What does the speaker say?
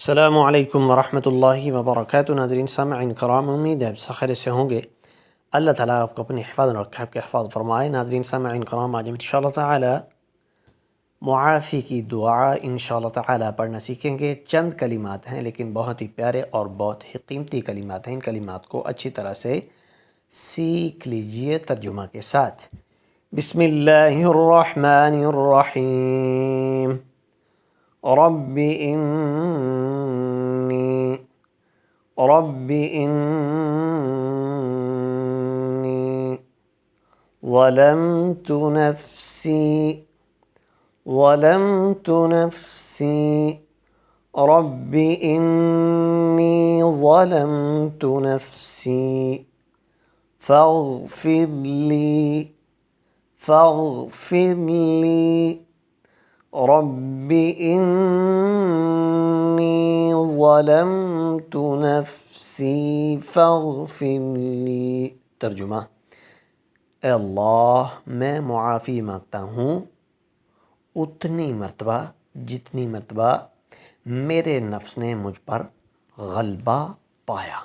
السلام علیکم ورحمۃ اللہ وبرکاتہ۔ ناظرین سامعین کرام، امید ہے آپ سب خیر سے ہوں گے۔ اللہ تعالیٰ آپ کو اپنے حفاظ میں رکھے، آپ کے حفاظ فرمائے۔ ناظرین سامعین کرام، آج ہم انشاءاللہ تعالی معافی کی دعا انشاءاللہ تعالی پڑھنا سیکھیں گے۔ چند کلمات ہیں لیکن بہت ہی پیارے اور بہت ہی قیمتی کلمات ہیں۔ ان کلمات کو اچھی طرح سے سیکھ لیجئے ترجمہ کے ساتھ۔ بسم اللہ الرحمن الرحیم۔ رب إني ظلمت نفسي رب إني ظلمت نفسي فاغفر لي رب إني ظلمت نفسي فاغفر لي۔ ترجمہ: اے اللہ، میں معافی مانگتا ہوں اتنی مرتبہ جتنی مرتبہ میرے نفس نے مجھ پر غلبہ پایا۔